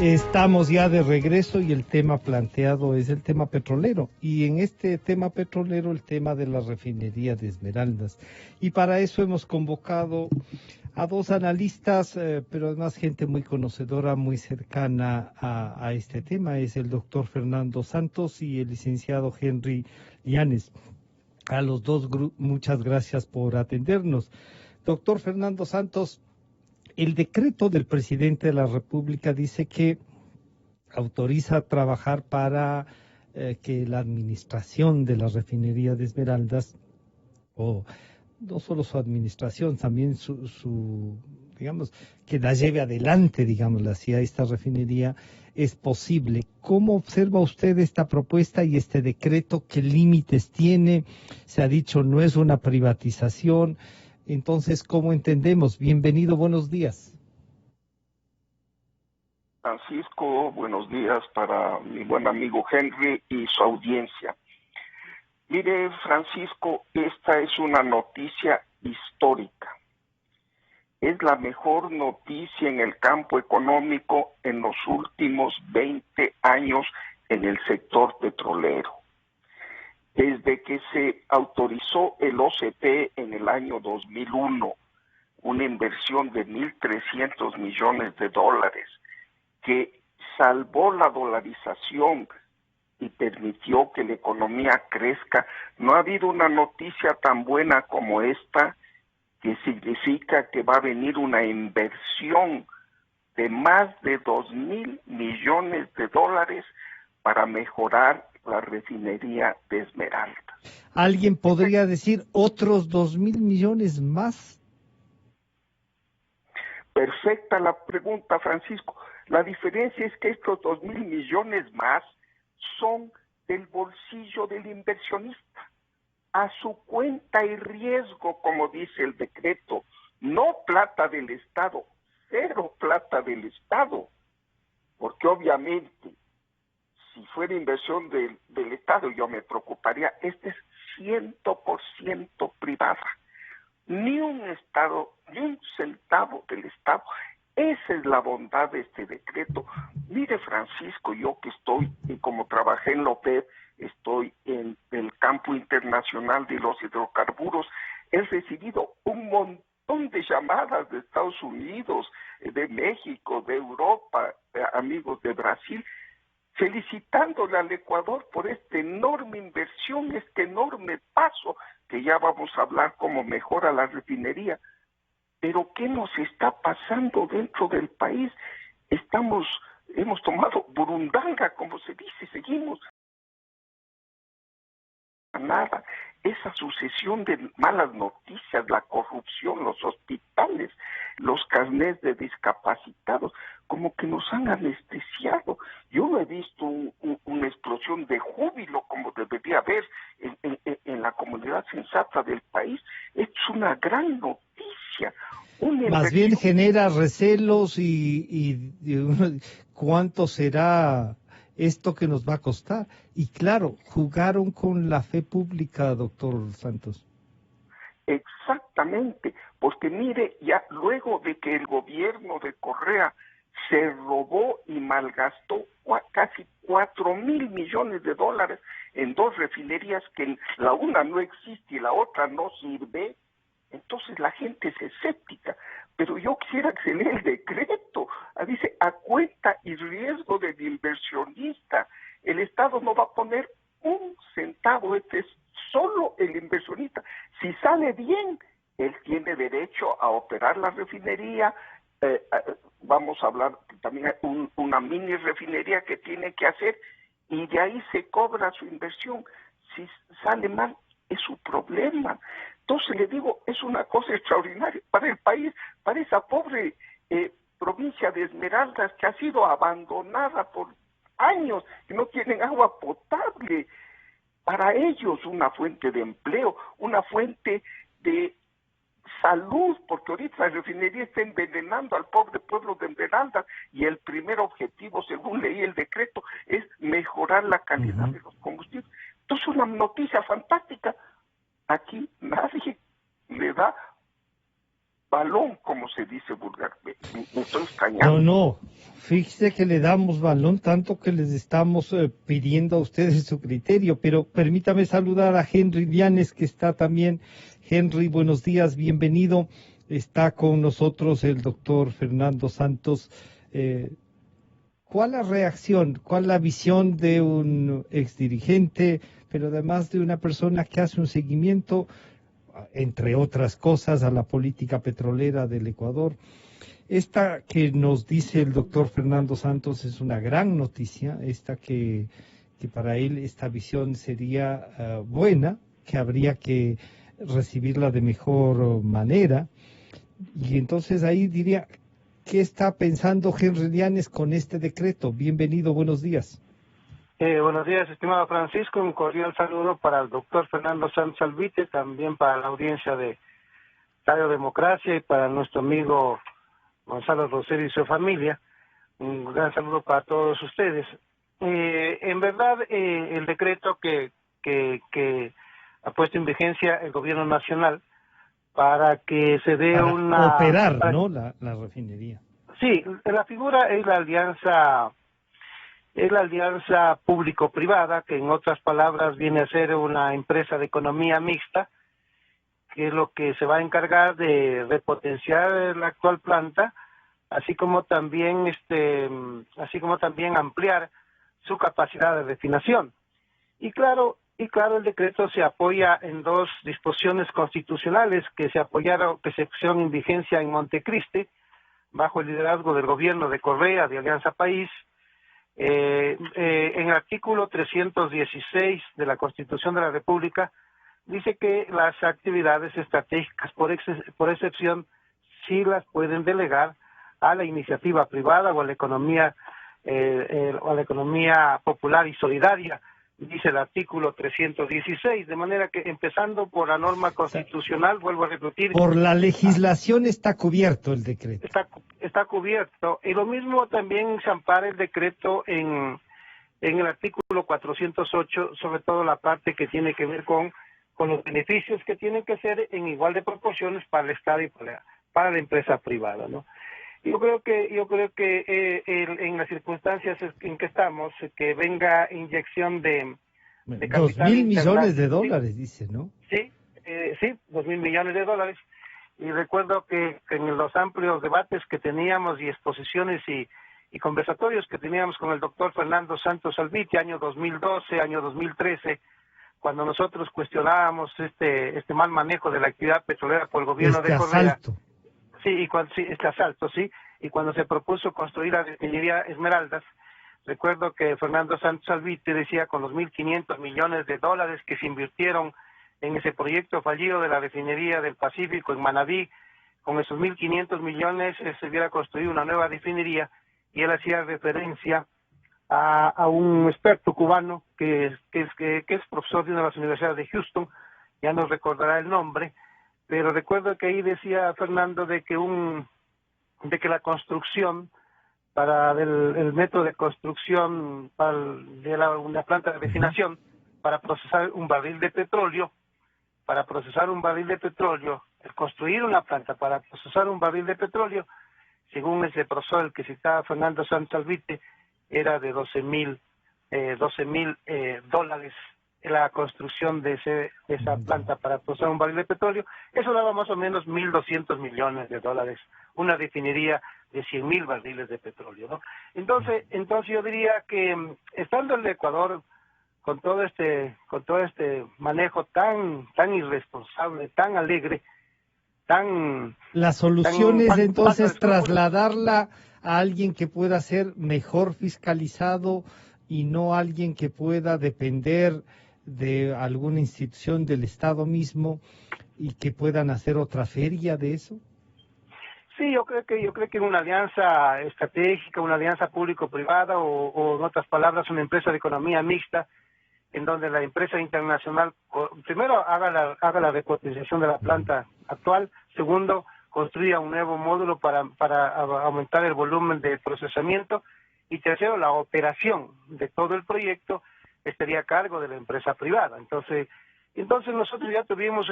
Estamos ya de regreso y el tema planteado es el tema petrolero. Y en este tema petrolero, el tema de la refinería de Esmeraldas. Y para eso hemos convocado a dos analistas, pero además gente muy conocedora, muy cercana a este tema. Es el doctor Fernando Santos y el licenciado Henry Llanes. A los dos, muchas gracias por atendernos. Doctor Fernando Santos, el decreto del presidente de la República dice que autoriza trabajar para que la administración de la refinería de Esmeraldas, o no solo su administración, también digamos, que la lleve adelante, digamos, hacia esta refinería, es posible. ¿Cómo observa usted esta propuesta y este decreto? ¿Qué límites tiene? Se ha dicho, no es una privatización. Entonces, ¿cómo entendemos? Bienvenido, buenos días. Francisco, buenos días para mi buen amigo Henry y su audiencia. Mire, Francisco, esta es una noticia histórica. Es la mejor noticia en el campo económico en los últimos 20 años en el sector petrolero. Desde que se autorizó el OCP en el año 2001, una inversión de 1.300 millones de dólares, que salvó la dolarización y permitió que la economía crezca. No ha habido una noticia tan buena como esta, que significa que va a venir una inversión de más de 2.000 millones de dólares para mejorar la refinería de Esmeraldas. ¿Alguien podría decir otros 2.000 millones más? Perfecta la pregunta, Francisco. La diferencia es que estos 2.000 millones más son del bolsillo del inversionista, a su cuenta y riesgo, como dice el decreto, no plata del Estado, cero plata del Estado, porque obviamente si fuera inversión del Estado yo me preocuparía. Este es 100% privada, ni un Estado, ni un centavo del Estado. Esa es la bondad de este decreto. Mire, Francisco, yo que estoy, y como trabajé en la OPEP, estoy en el campo internacional de los hidrocarburos, he recibido un montón de llamadas de Estados Unidos, de México, de Europa, amigos de Brasil, felicitándole al Ecuador por esta enorme inversión, este enorme paso, que ya vamos a hablar cómo mejora la refinería. Pero ¿qué nos está pasando dentro del país? Hemos tomado burundanga, como se dice, seguimos nada. Esa sucesión de malas noticias, la corrupción, los hospitales, los carnés de discapacitados, como que nos han anestesiado. Yo no he visto una explosión de júbilo como debería haber en la comunidad sensata del país. Es una gran noticia. Más bien genera recelos y cuánto será esto que nos va a costar. Y claro, jugaron con la fe pública, doctor Santos. Exactamente, porque mire, ya luego de que el gobierno de Correa se robó y malgastó casi 4.000 millones de dólares en dos refinerías, que la una no existe y la otra no sirve, entonces la gente es escéptica. Pero yo quisiera que se lea el decreto. Dice, a cuenta y riesgo del inversionista. El Estado no va a poner un centavo, este es solo el inversionista. Si sale bien, él tiene derecho a operar la refinería. Vamos a hablar también de una mini refinería que tiene que hacer, y de ahí se cobra su inversión. Si sale mal, es su problema. Entonces le digo, es una cosa extraordinaria para el país, para esa pobre provincia de Esmeraldas, que ha sido abandonada por años, que no tienen agua potable. Para ellos una fuente de empleo, una fuente de salud, porque ahorita la refinería está envenenando al pobre pueblo de Esmeraldas, y el primer objetivo, según leí el decreto, es mejorar la calidad de los combustibles. Entonces, una noticia fantástica. Aquí nadie le da balón, como se dice vulgarmente. Me estoy extrañando. No, fíjese que le damos balón tanto que les estamos pidiendo a ustedes su criterio, pero permítame saludar a Henry Llanes, que está también. Henry, buenos días, bienvenido. Está con nosotros el doctor Fernando Santos. ¿Cuál la reacción, cuál la visión de un exdirigente, pero además de una persona que hace un seguimiento, entre otras cosas, a la política petrolera del Ecuador? Esta que nos dice el doctor Fernando Santos es una gran noticia, esta que para él esta visión sería buena, que habría que recibirla de mejor manera. Y entonces ahí diría, ¿qué está pensando Henry Llanes con este decreto? Bienvenido, buenos días. Buenos días, estimado Francisco. Un cordial saludo para el doctor Fernando Santos Albite, también para la audiencia de Radio Democracia y para nuestro amigo Gonzalo Rosero y su familia. Un gran saludo para todos ustedes. En verdad, el decreto que ha puesto en vigencia el gobierno nacional para que se dé para una... operar, ¿no? La refinería. Sí, la figura es la alianza público-privada, que en otras palabras viene a ser una empresa de economía mixta, que es lo que se va a encargar de repotenciar la actual planta, así como también ampliar su capacidad de refinación. Y claro, el decreto se apoya en dos disposiciones constitucionales que se pusieron en vigencia en Montecristi, bajo el liderazgo del gobierno de Correa, de Alianza País. En el artículo 316 de la Constitución de la República dice que las actividades estratégicas por excepción sí las pueden delegar a la iniciativa privada o a la economía popular y solidaria, dice el artículo 316, de manera que empezando por la norma constitucional, vuelvo a repetir, por la legislación está cubierto el decreto. Está cubierto, y lo mismo también se ampara el decreto en el artículo 408, sobre todo la parte que tiene que ver con los beneficios que tienen que ser en igual de proporciones para el Estado y para la empresa privada, ¿no? Yo creo que en las circunstancias en que estamos, que venga inyección de capital 2.000 millones de internacional, dólares, dice, ¿no? Sí, 2.000 millones de dólares. Y recuerdo que en los amplios debates que teníamos y exposiciones y conversatorios que teníamos con el doctor Fernando Santos Albite, año 2012, año 2013, cuando nosotros cuestionábamos este mal manejo de la actividad petrolera por el gobierno de Correa. Asalto. Este asalto, sí, y cuando se propuso construir la refinería Esmeraldas, recuerdo que Fernando Santos Albite decía, con los 1.500 millones de dólares que se invirtieron en ese proyecto fallido de la refinería del Pacífico en Manabí, con esos 1.500 millones se hubiera construido una nueva refinería, y él hacía referencia a un experto cubano que es profesor de una de las universidades de Houston, ya nos recordará el nombre, pero recuerdo que ahí decía Fernando de que la construcción el método de construcción de una planta de refinación para procesar un barril de petróleo, el construir una planta para procesar un barril de petróleo, según ese profesor el que citaba Fernando Santos Albite, era de $12,000 la construcción de esa planta para procesar un barril de petróleo. Eso daba más o menos $1.200 millones, una refinería de 100,000 barriles de petróleo, ¿no? Entonces yo diría que estando el Ecuador con todo este manejo tan irresponsable, tan alegre, la solución es entonces trasladarla trasladarla a alguien que pueda ser mejor fiscalizado y no alguien que pueda depender de alguna institución del Estado mismo y que puedan hacer otra feria de eso. Sí, yo creo que una alianza estratégica, una alianza público-privada o en otras palabras una empresa de economía mixta, en donde la empresa internacional primero haga la repotenciación de la planta actual, segundo construya un nuevo módulo para aumentar el volumen de procesamiento, y tercero, la operación de todo el proyecto estaría a cargo de la empresa privada. Entonces Entonces nosotros ya tuvimos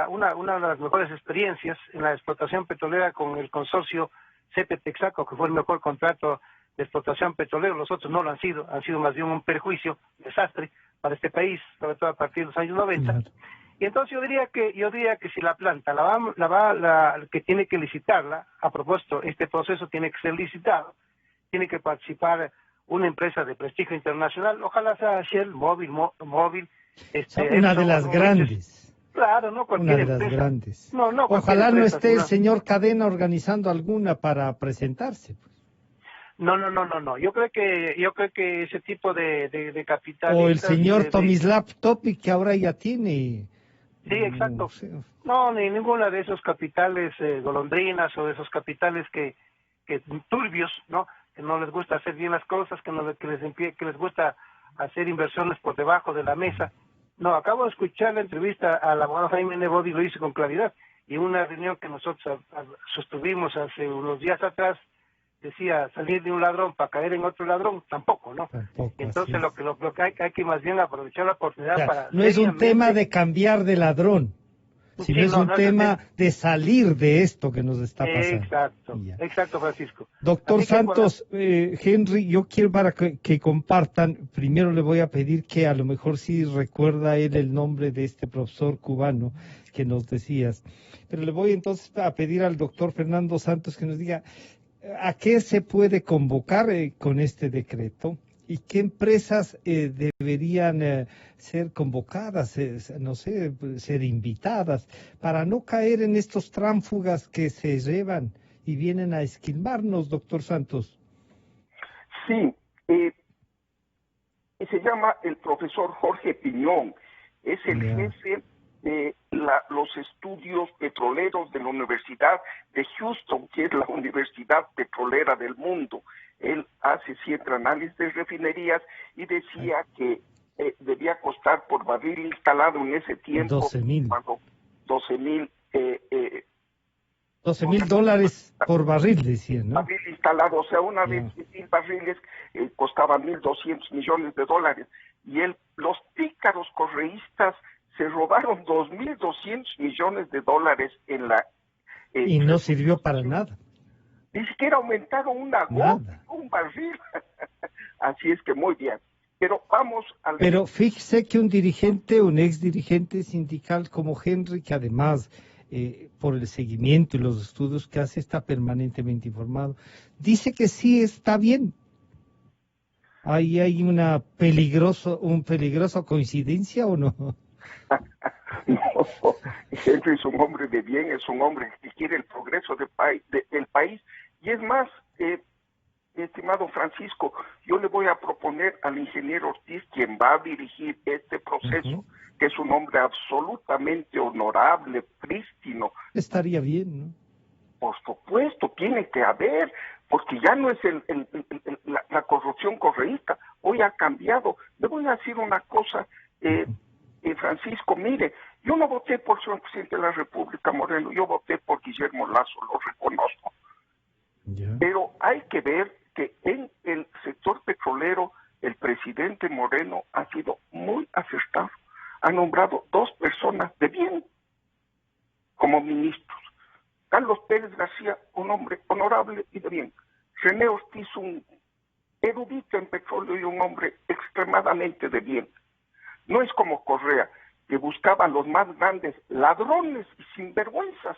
una de las mejores experiencias en la explotación petrolera con el consorcio CP Texaco, que fue el mejor contrato de explotación petrolera. Los otros no lo han sido más bien un perjuicio, un desastre para este país, sobre todo a partir de los años 90. Claro. Y entonces yo diría que si la planta que tiene que licitarla, a propósito, este proceso tiene que ser licitado, tiene que participar una empresa de prestigio internacional, ojalá sea Shell, Móvil, Una de las grandes. Claro, no cualquier Una de las empresa. grandes. No Ojalá no empresa, esté el sino... señor Cadena organizando alguna para presentarse. No. Yo creo que ese tipo de capitalistas... O el señor Tomislav Topic, que ahora ya tiene. Sí, exacto. No sé. No, ni ninguna de esos capitales golondrinas o de esos capitales que turbios, ¿no? Que no les gusta hacer bien las cosas, que les gusta hacer inversiones por debajo de la mesa. No, acabo de escuchar la entrevista al abogado Jaime Nebodi, lo hice con claridad, y una reunión que nosotros sostuvimos hace unos días atrás, decía salir de un ladrón para caer en otro ladrón, tampoco, ¿no? Tampoco, entonces lo que hay que más bien aprovechar la oportunidad, claro, para no es un seriamente... tema de cambiar de ladrón, sino Sí, es un no tema de salir de esto que nos está pasando. Exacto, Francisco. Doctor Así que Santos, Henry, yo quiero para que compartan, primero le voy a pedir que a lo mejor sí recuerda él el nombre de este profesor cubano que nos decías, pero le voy entonces a pedir al doctor Fernando Santos que nos diga a qué se puede convocar con este decreto y qué empresas deberían ser convocadas, no sé, ser invitadas, para no caer en estos tránsfugas que se llevan y vienen a esquilmarnos, doctor Santos. Sí, se llama el profesor Jorge Piñón, es el jefe de los estudios petroleros de la Universidad de Houston, que es la universidad petrolera del mundo. Él hace siempre análisis de refinerías y decía que debía costar por barril instalado en ese tiempo $12,000 por barril, decían, ¿no? Barril instalado, o sea, una vez 1,000 barriles costaba $1,200 millones. Y los pícaros correístas se robaron $2,200 millones en la... y no sirvió para nada. Ni siquiera aumentaron una gota, un barril. Así es que muy bien. Pero vamos al... Pero fíjese que un ex dirigente sindical como Henry, que además por el seguimiento y los estudios que hace está permanentemente informado, dice que sí está bien. ¿Ahí hay una peligrosa coincidencia o no? No, Henry es un hombre de bien, es un hombre que quiere el progreso del país. Y es más, estimado Francisco, yo le voy a proponer al ingeniero Ortiz, quien va a dirigir este proceso, que es un hombre absolutamente honorable, prístino. Estaría bien, ¿no? Por supuesto, tiene que haber, porque ya no es la corrupción correísta, hoy ha cambiado. Le voy a decir una cosa, Francisco, mire, yo no voté por el presidente de la República, Moreno, yo voté por Guillermo Lasso, lo reconozco. Pero hay que ver que en el sector petrolero el presidente Moreno ha sido muy acertado. Ha nombrado 2 personas de bien como ministros. Carlos Pérez García, un hombre honorable y de bien. René Ortiz, un erudito en petróleo y un hombre extremadamente de bien. No es como Correa, que buscaba los más grandes ladrones y sinvergüenzas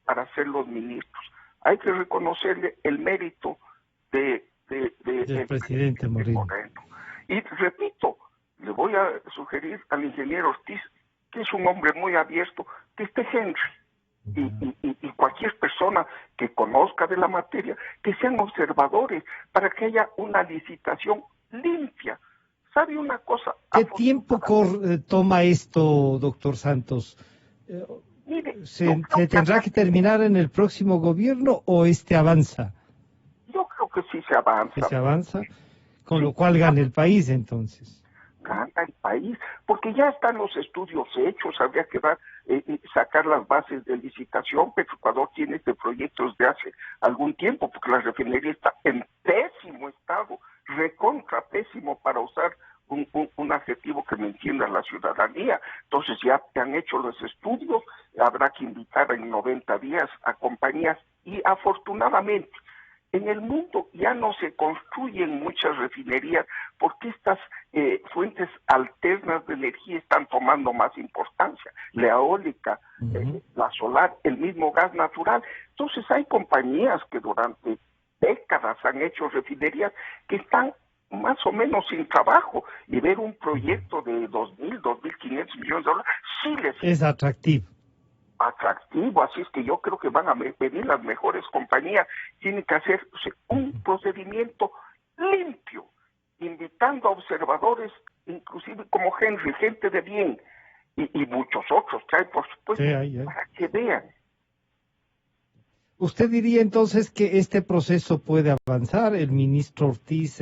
para ser los ministros. Hay que reconocerle el mérito del presidente Moreno. Y repito, le voy a sugerir al ingeniero Ortiz, que es un hombre muy abierto, que esté Henry. Y cualquier persona que conozca de la materia, que sean observadores para que haya una licitación limpia. ¿Sabe una cosa? ¿Qué tiempo toma esto, doctor Santos? Mire, ¿Se tendrá que terminar en el próximo gobierno o avanza? Yo creo que sí se avanza. ¿Que se avanza? Con lo cual gana el país, entonces. Gana el país, porque ya están los estudios hechos, habría que sacar las bases de licitación. Petroecuador tiene este proyecto desde hace algún tiempo, porque la refinería está en pésimo estado, recontra pésimo para usar un adjetivo que me entienda la ciudadanía. Entonces ya te han hecho los estudios, habrá que invitar en 90 días a compañías y afortunadamente en el mundo ya no se construyen muchas refinerías porque estas fuentes alternas de energía están tomando más importancia, la eólica, la solar, el mismo gas natural. Entonces hay compañías que durante décadas han hecho refinerías que están más o menos sin trabajo, y ver un proyecto de 2.500 millones de dólares sí les es atractivo. Así es que yo creo que van a pedir las mejores compañías, tienen que hacer un procedimiento limpio, invitando a observadores, inclusive como Henry, gente de bien, y muchos otros que hay, por supuesto, para que vean. ¿Usted diría entonces que este proceso puede avanzar? El ministro Ortiz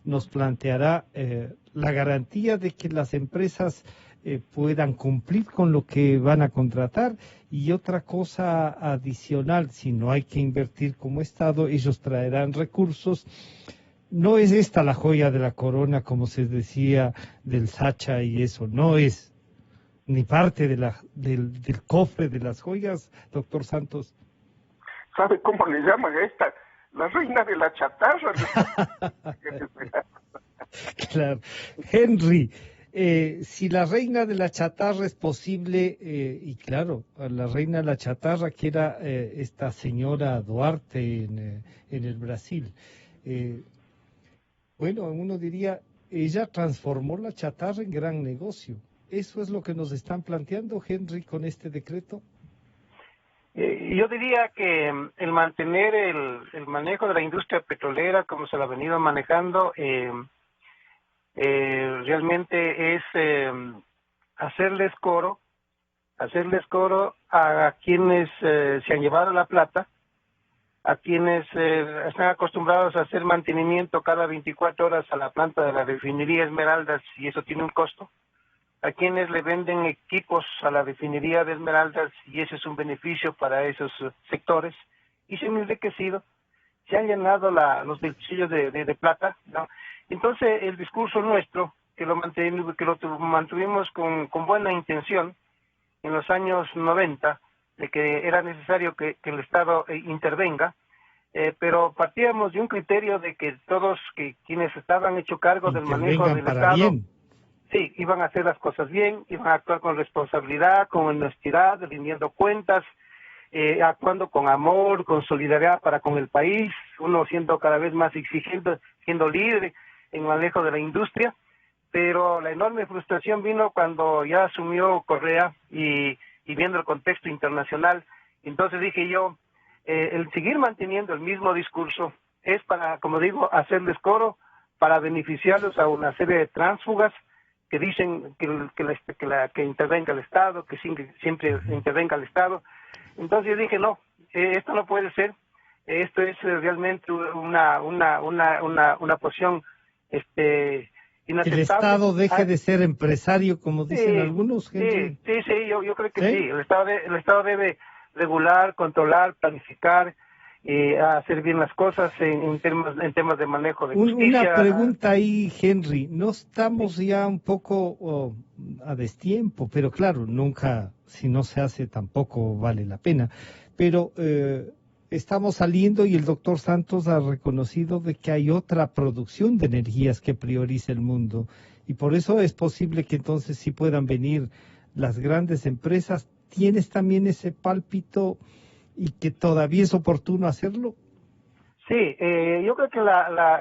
nos planteará la garantía de que las empresas puedan cumplir con lo que van a contratar. Y otra cosa adicional, si no hay que invertir como Estado, ellos traerán recursos. No es esta la joya de la corona, como se decía del Sacha y eso, no es ni parte de del cofre de las joyas, doctor Santos. ¿Sabe cómo le llaman a esta? La reina de la chatarra. Claro. Henry, si la reina de la chatarra es posible, y claro, la reina de la chatarra que era esta señora Duarte en el Brasil, bueno, uno diría, ella transformó la chatarra en gran negocio. ¿Eso es lo que nos están planteando, Henry, con este decreto? Yo diría que el mantener el manejo de la industria petrolera como se la ha venido manejando realmente es hacerles coro a quienes se han llevado la plata, a quienes están acostumbrados a hacer mantenimiento cada 24 horas a la planta de la refinería Esmeraldas, y eso tiene un costo, a quienes le venden equipos a la refinería de Esmeraldas, y ese es un beneficio para esos sectores, y se han enriquecido, se han llenado los bolsillos de plata, ¿no? Entonces el discurso nuestro, que lo mantuvimos con buena intención en los años 90, de que era necesario que el Estado intervenga, pero partíamos de un criterio de que todos quienes estaban hecho cargo del manejo del Estado, bien. Sí, iban a hacer las cosas bien, iban a actuar con responsabilidad, con honestidad, rindiendo cuentas, actuando con amor, con solidaridad para con el país, uno siendo cada vez más exigente, siendo líder en el manejo de la industria, pero la enorme frustración vino cuando ya asumió Correa y viendo el contexto internacional. Entonces dije yo, el seguir manteniendo el mismo discurso es para, como digo, hacerles coro, para beneficiarlos a una serie de tránsfugas que dicen que intervenga el Estado, que siempre intervenga el Estado. Entonces yo dije, no, esto no puede ser, esto es realmente una posición inaceptable. Que el Estado deje de ser empresario, como dicen algunos. Sí, yo creo que sí. El Estado debe regular, controlar, planificar, hacer bien las cosas en temas de manejo de justicia. Una pregunta ahí, Henry. No estamos ya un poco a destiempo, pero claro, nunca, si no se hace tampoco vale la pena. Pero estamos saliendo y el doctor Santos ha reconocido de que hay otra producción de energías que prioriza el mundo. Y por eso es posible que entonces sí puedan venir las grandes empresas. ¿Tienes también ese pálpito y que todavía es oportuno hacerlo? Sí, yo creo que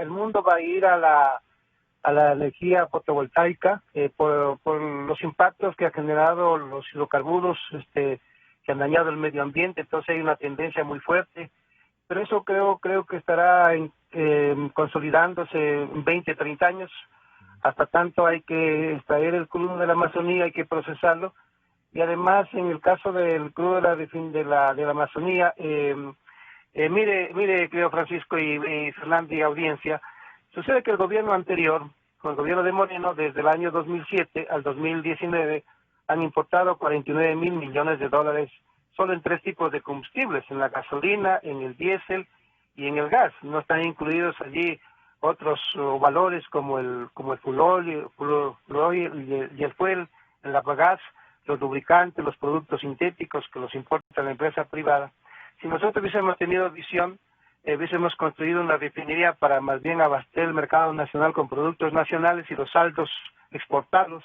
el mundo va a ir a la energía fotovoltaica por los impactos que ha generado los hidrocarburos que han dañado el medio ambiente. Entonces hay una tendencia muy fuerte, pero eso creo que estará consolidándose en 20, 30 años. Hasta tanto hay que extraer el crudo de la Amazonía, hay que procesarlo, y además en el caso del crudo de la Amazonía, mire, querido Francisco y Fernando y audiencia, sucede que el gobierno anterior, con el gobierno de Moreno, desde el año 2007 al 2019, han importado 49.000 millones de dólares solo en 3 tipos de combustibles, en la gasolina, en el diésel y en el gas. No están incluidos allí otros valores como el fuel y el fuel, el gas, los lubricantes, los productos sintéticos que los importa la empresa privada. Si nosotros hubiésemos tenido visión, hubiésemos construido una refinería para más bien abastecer el mercado nacional con productos nacionales y los saldos exportarlos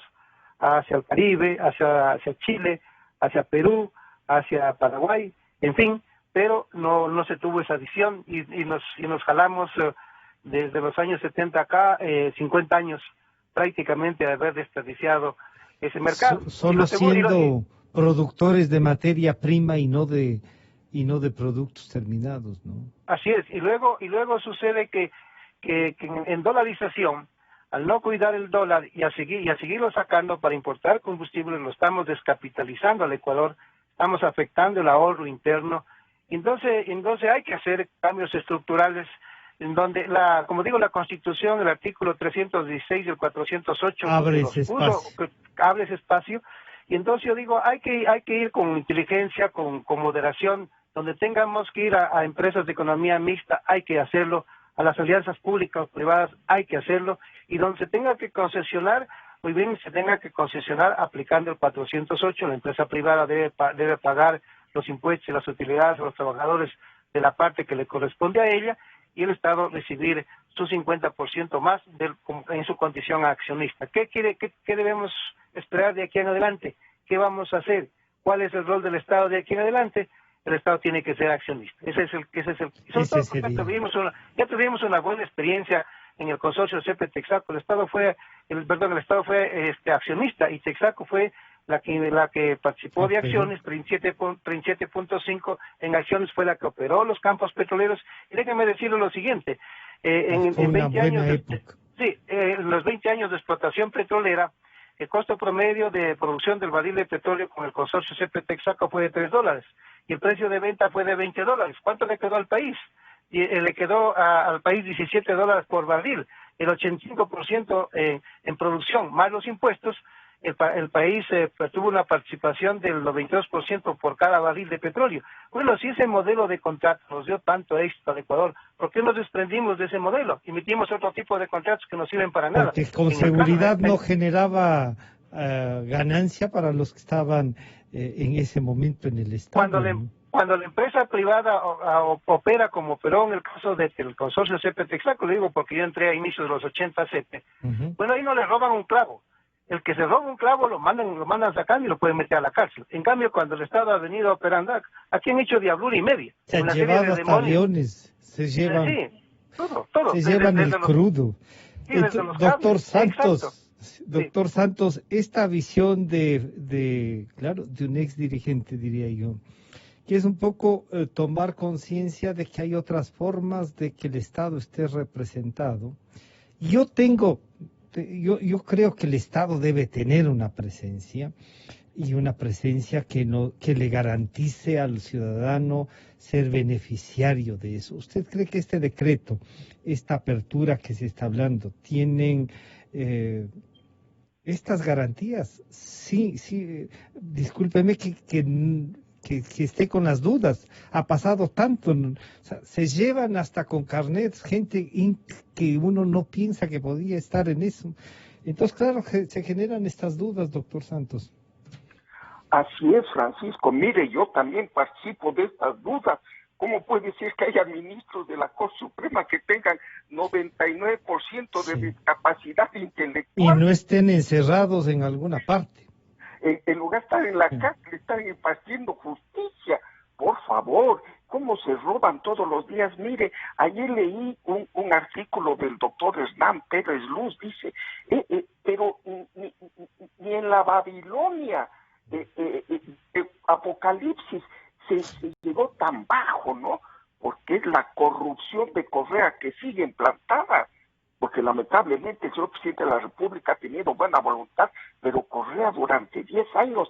hacia el Caribe, hacia Chile, hacia Perú, hacia Paraguay, en fin, pero no se tuvo esa visión y nos jalamos desde los años 70 acá, 50 años prácticamente de haber desperdiciado ese mercado. Solo siendo productores de materia prima y no de productos terminados, ¿no? Así es, y luego sucede que en dolarización, al no cuidar el dólar y a seguirlo sacando para importar combustible, lo estamos descapitalizando al Ecuador, estamos afectando el ahorro interno. Entonces hay que hacer cambios estructurales en donde como digo, la Constitución, el artículo 316 y el 408 abre ese espacio. Y entonces yo digo, hay que ir con inteligencia, con moderación, donde tengamos que ir a empresas de economía mixta, hay que hacerlo, a las alianzas públicas o privadas hay que hacerlo, y donde se tenga que concesionar, muy bien, se tenga que concesionar aplicando el 408, la empresa privada debe pagar los impuestos y las utilidades a los trabajadores de la parte que le corresponde a ella, y el Estado recibir su 50% más en su condición accionista. ¿Qué debemos esperar de aquí en adelante? ¿Qué vamos a hacer? ¿Cuál es el rol del Estado de aquí en adelante? El Estado tiene que ser accionista. Ya tuvimos una buena experiencia en el consorcio CP-Texaco. El Estado fue accionista, y Texaco fue la que participó de acciones. 37.5 en acciones fue la que operó los campos petroleros. Y déjenme decirle lo siguiente, en 20 años en los 20 años de explotación petrolera, el costo promedio de producción del barril de petróleo con el consorcio CP-Texaco fue de $3 y el precio de venta fue de $20. ¿Cuánto le quedó al país? Le quedó al país $17 por barril, el 85% en producción, más los impuestos. El país tuvo una participación del 92% por cada barril de petróleo. Bueno, si ese modelo de contrato nos dio tanto éxito al Ecuador, ¿por qué nos desprendimos de ese modelo? Y metimos otro tipo de contratos que no sirven para nada. Porque con seguridad no generaba ganancia para los que estaban en ese momento en el Estado. Cuando la empresa privada opera como operó en el caso del consorcio CP-Texaco, le digo porque yo entré a inicios de los 80 CP, bueno, ahí no le roban un clavo. El que se roba un clavo lo mandan sacando y lo pueden meter a la cárcel. En cambio, cuando el Estado ha venido operando, aquí han hecho diablura y media. Se han llevado hasta aviones, se llevan, todo. Se llevan el crudo. Doctor Santos, Doctor Santos, esta visión de un ex dirigente, diría yo, que es un poco tomar conciencia de que hay otras formas de que el Estado esté representado. Yo creo que el Estado debe tener una presencia, y una presencia que le garantice al ciudadano ser beneficiario de eso. ¿Usted cree que este decreto, esta apertura que se está hablando, tienen estas garantías? Sí, discúlpeme que esté con las dudas. Ha pasado tanto, o sea, se llevan hasta con carnets gente que uno no piensa que podía estar en eso. Entonces, claro, se generan estas dudas, doctor Santos. Así es, Francisco. Mire, yo también participo de estas dudas. ¿Cómo puede ser que haya ministros de la Corte Suprema que tengan 99% de discapacidad intelectual? Y no estén encerrados en alguna parte. En lugar de estar en la cárcel, están impartiendo justicia. Por favor, ¿cómo se roban todos los días? Mire, ayer leí un artículo del doctor Hernán Pérez Luz, dice, pero ni en la Babilonia Apocalipsis se llegó tan bajo, ¿no? Porque es la corrupción de Correa que sigue implantada. Porque lamentablemente el señor presidente de la República ha tenido buena voluntad, pero Correa durante 10 años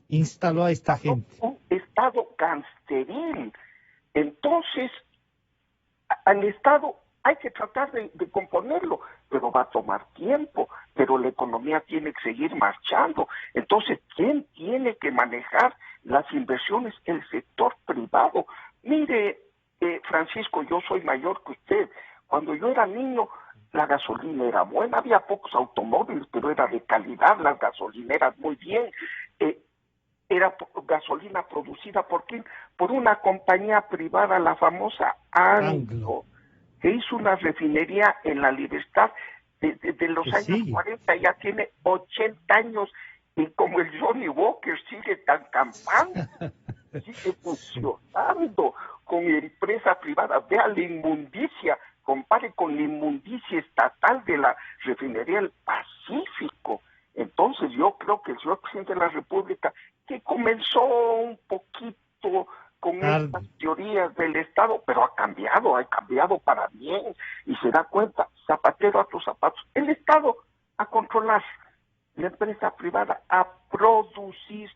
instaló a esta gente. Un Estado gangsteril. Entonces, al Estado hay que tratar de componerlo, pero va a tomar tiempo, pero la economía tiene que seguir marchando. Entonces, ¿quién tiene que manejar las inversiones? El sector privado. Mire, Francisco, yo soy mayor que usted. Cuando yo era niño, la gasolina era buena, había pocos automóviles, pero era de calidad, las gasolineras muy bien. Era gasolina producida ¿por quién? Por una compañía privada, la famosa Anglo, que hizo una refinería en La Libertad de los años 40, ya tiene 80 años, y como el Johnny Walker sigue tan campante, sigue funcionando con empresa privada. Vea la inmundicia, compare con la inmundicia estatal de la refinería del Pacífico. Entonces yo creo que el señor presidente de la República, que comenzó un poquito con estas teorías del Estado, pero ha cambiado para bien, y se da cuenta, zapatero a tus zapatos, el Estado a controlar, la empresa privada a producir,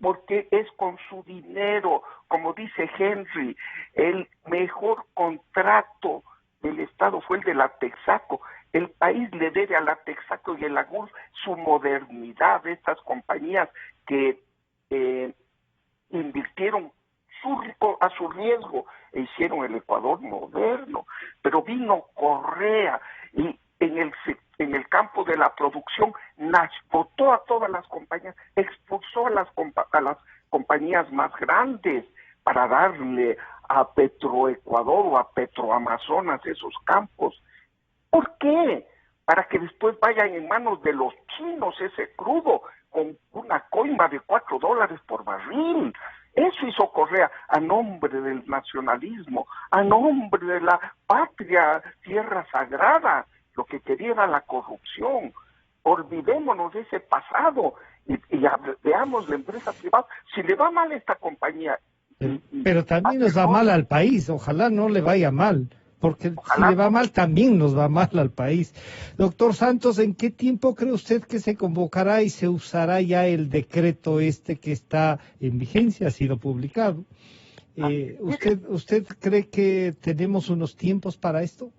porque es con su dinero, como dice Henry, el mejor contrato del Estado fue el de la Texaco. El país le debe a la Texaco y a la Gulf su modernidad, estas compañías que invirtieron a su riesgo e hicieron el Ecuador moderno. Pero vino Correa y en el campo de la producción votó a todas las compañías, expulsó a las compañías más grandes para darle a Petroecuador o a Petroamazonas esos campos. ¿Por qué? Para que después vayan en manos de los chinos ese crudo con una coima de $4 por barril. Eso hizo Correa a nombre del nacionalismo, a nombre de la patria, tierra sagrada. Lo que quería era la corrupción. Olvidémonos de ese pasado y veamos la empresa privada. Si le va mal a esta compañía... Pero también nos va mal al país, ojalá no le vaya mal, porque si le va mal también nos va mal al país. Doctor Santos, ¿en qué tiempo cree usted que se convocará y se usará ya el decreto que está en vigencia, ha sido publicado? ¿Usted cree que tenemos unos tiempos para esto?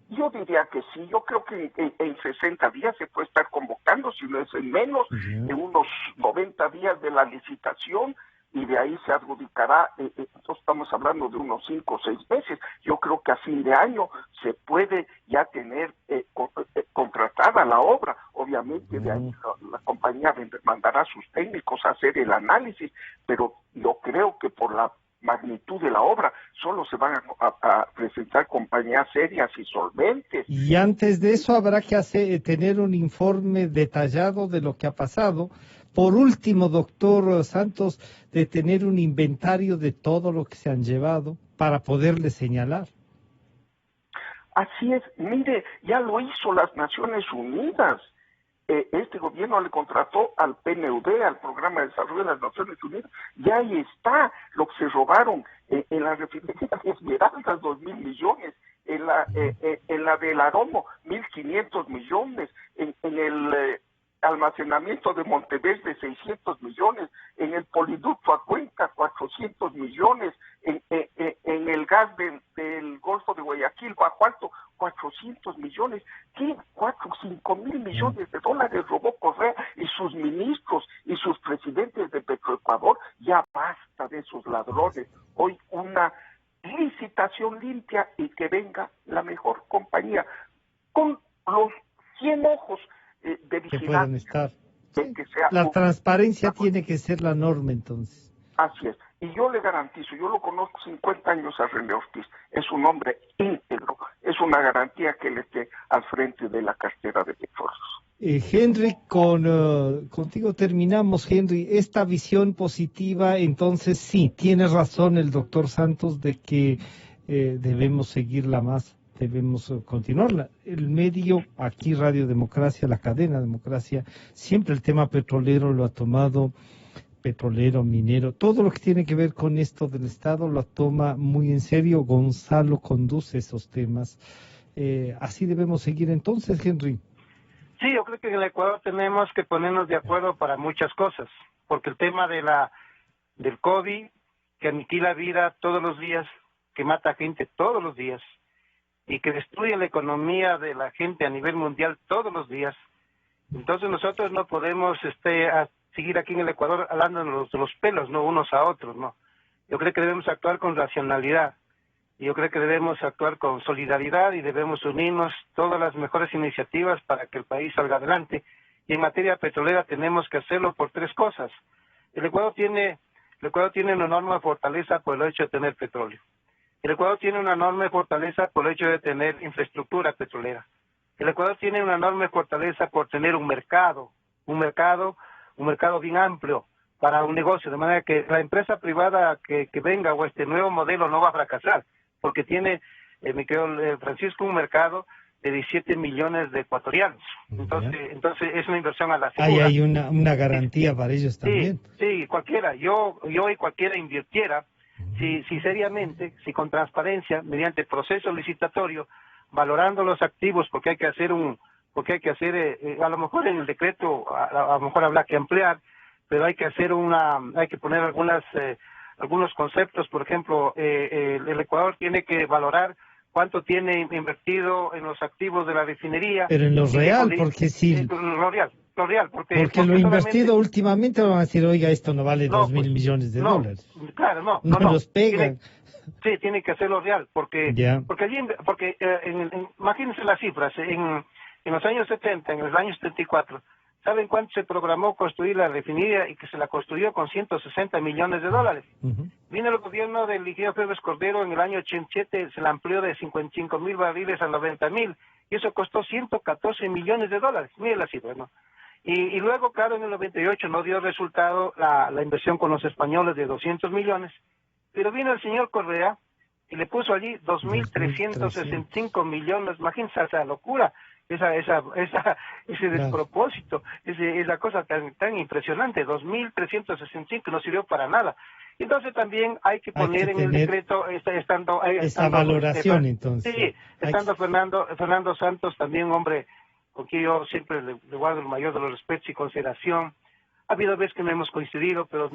Yo diría que sí, yo creo que en 60 días se puede estar convocando, si no es en menos, en unos 90 días de la licitación, y de ahí se adjudicará, entonces estamos hablando de unos 5 o 6 meses. Yo creo que a fin de año se puede ya tener contratada la obra. Obviamente de ahí la compañía mandará sus técnicos a hacer el análisis, pero yo creo que por la magnitud de la obra solo se van a presentar compañías serias y solventes. Y antes de eso habrá que tener un informe detallado de lo que ha pasado. Por último, doctor Santos, de tener un inventario de todo lo que se han llevado para poderle señalar. Así es, mire, ya lo hizo las Naciones Unidas. Este gobierno le contrató al PNUD, al Programa de Desarrollo de las Naciones Unidas, ya ahí está lo que se robaron en la refinería de Esmeraldas, 2.000 millones, en la del Aromo, 1.500 millones, en el almacenamiento de Monteverde, 600 millones, en el poliducto a Cuenca, 400 millones, en el gas del Golfo de Guayaquil, Bajo Alto, 400 millones, ¿qué? 5.000 millones de dólares robó Correa y sus ministros y sus presidentes de Petroecuador. Ya basta de esos ladrones. Hoy una licitación limpia y que venga la mejor compañía con los 100 ojos de vigilancia. La transparencia tiene que ser la norma, entonces. Así es. Y yo le garantizo, yo lo conozco 50 años a René Ortiz, es un hombre íntegro, es una garantía que él esté al frente de la cartera de petróleos. Henry, contigo terminamos, Henry. Esta visión positiva, entonces sí, tiene razón el doctor Santos de que debemos seguirla más, debemos continuarla. El medio, aquí Radio Democracia, la cadena Democracia, siempre el tema petrolero lo ha tomado, petrolero, minero, todo lo que tiene que ver con esto del Estado lo toma muy en serio. Gonzalo conduce esos temas. Así debemos seguir entonces, Henry. Sí, yo creo que en el Ecuador tenemos que ponernos de acuerdo para muchas cosas, porque el tema del COVID, que aniquila vida todos los días, que mata gente todos los días, y que destruye la economía de la gente a nivel mundial todos los días. Entonces nosotros no podemos seguir aquí en el Ecuador hablándonos de los pelos, no unos a otros, no. Yo creo que debemos actuar con racionalidad. Y yo creo que debemos actuar con solidaridad y debemos unirnos todas las mejores iniciativas para que el país salga adelante. Y en materia petrolera tenemos que hacerlo por 3 cosas. El Ecuador tiene una enorme fortaleza por el hecho de tener petróleo. El Ecuador tiene una enorme fortaleza por el hecho de tener infraestructura petrolera. El Ecuador tiene una enorme fortaleza por tener un mercado bien amplio para un negocio, de manera que la empresa privada que venga o este nuevo modelo no va a fracasar, porque tiene, mi querido Francisco, un mercado de 17 millones de ecuatorianos. Entonces es una inversión a la segura. Hay una garantía para ellos también. Sí, cualquiera. Yo y cualquiera invirtiera, si seriamente, si con transparencia, mediante proceso licitatorio, valorando los activos, porque hay que hacer a lo mejor en el decreto, a lo mejor habrá que ampliar, pero hay que poner algunos conceptos. Por ejemplo, el Ecuador tiene que valorar cuánto tiene invertido en los activos de la refinería. Pero en lo real, porque sí. Lo real, porque lo invertido últimamente van a decir, oiga, esto no vale 2.000 millones de dólares. Claro, no. Los pegan. Tiene que hacerlo real, porque imagínense las cifras, en los años 70, en los años 74, ¿saben cuánto se programó construir la refinería y que se la construyó con 160 millones de dólares? Vino el gobierno del ingeniero Febres Cordero en el año 87, se la amplió de 55.000 barriles a 90.000, y eso costó 114 millones de dólares. Miren la cifra, ¿no? Y luego, claro, en el 98 no dio resultado la inversión con los españoles de 200 millones, pero vino el señor Correa y le puso allí 2.365 millones. Imagínense esa locura, ese despropósito, esa cosa tan impresionante, 2.365, no sirvió para nada. Entonces también hay que poner en el decreto, esa valoración, entonces. Sí, estando Fernando Santos, también un hombre con quien yo siempre le guardo el mayor de los respetos y consideración. Ha habido veces que no hemos coincidido, pero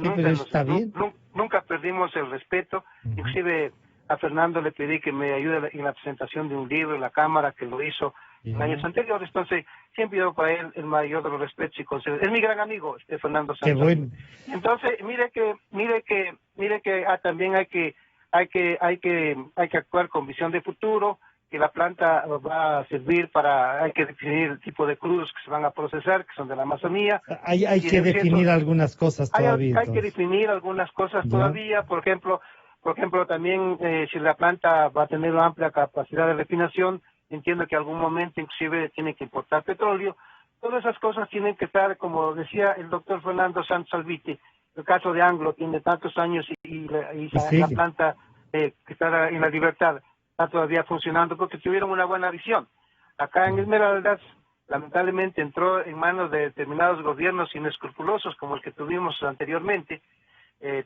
nunca perdimos el respeto. Inclusive a Fernando le pedí que me ayude en la presentación de un libro en la Cámara, que lo hizo en años anteriores. Entonces, siempre yo para él el mayor de los respetos y consideración. Es mi gran amigo, Fernando Santos. Qué bueno. Entonces, mire que también hay que actuar con visión de futuro, que la planta va a servir hay que definir el tipo de crudos que se van a procesar, que son de la Amazonía. Hay que definir algunas cosas todavía. Hay que definir algunas cosas todavía, por ejemplo, también si la planta va a tener una amplia capacidad de refinación, entiendo que en algún momento inclusive tiene que importar petróleo. Todas esas cosas tienen que estar, como decía el doctor Fernando Santos Alvite, el caso de Anglo tiene tantos años y la planta que está en La Libertad está todavía funcionando porque tuvieron una buena visión. Acá en Esmeraldas, lamentablemente entró en manos de determinados gobiernos inescrupulosos como el que tuvimos anteriormente,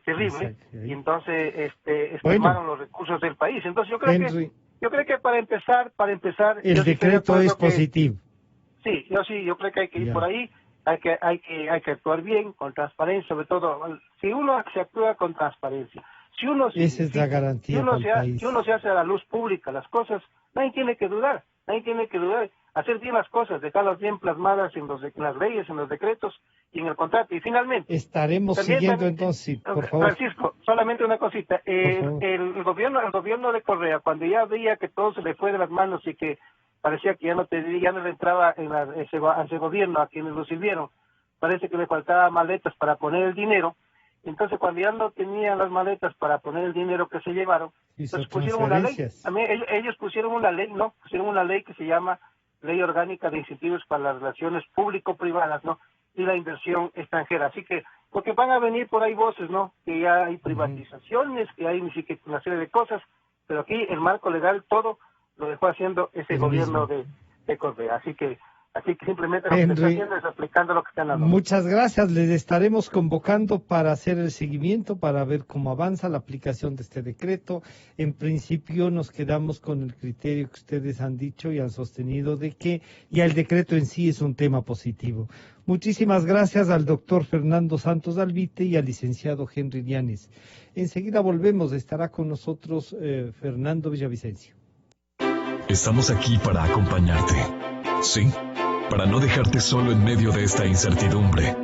terrible, y entonces tomaron los recursos del país. Entonces yo creo que para empezar el decreto es positivo. Yo creo que hay que ir por ahí, hay que actuar bien, con transparencia, sobre todo. Si uno se actúa con transparencia, esa es la garantía si uno se hace a la luz pública las cosas, nadie tiene que dudar, hacer bien las cosas, dejarlas bien plasmadas en las leyes, en los decretos y en el contrato. Y finalmente estaremos siguiendo entonces, por favor. Francisco, solamente una cosita, el gobierno de Correa, cuando ya veía que todo se le fue de las manos y que parecía que ya no le entraba a ese gobierno a quienes lo sirvieron, parece que le faltaba maletas para poner el dinero. Entonces, cuando ya no tenían las maletas para poner el dinero que se llevaron, entonces pusieron una ley. También ellos pusieron una ley que se llama Ley Orgánica de Incentivos para las Relaciones Público-Privadas, ¿no? Y la inversión extranjera. Así que, porque van a venir por ahí voces, ¿no? Que ya hay privatizaciones, que hay una serie de cosas, pero aquí el marco legal todo lo dejó haciendo ese gobierno de Correa. Así que simplemente lo que está haciendo es aplicando lo que están hablando. Muchas gracias. Les estaremos convocando para hacer el seguimiento, para ver cómo avanza la aplicación de este decreto. En principio nos quedamos con el criterio que ustedes han dicho y han sostenido de que ya el decreto en sí es un tema positivo. Muchísimas gracias al doctor Fernando Santos Alvite y al licenciado Henry Llanes. Enseguida volvemos. Estará con nosotros Fernando Villavicencio. Estamos aquí para acompañarte. Sí, para no dejarte solo en medio de esta incertidumbre.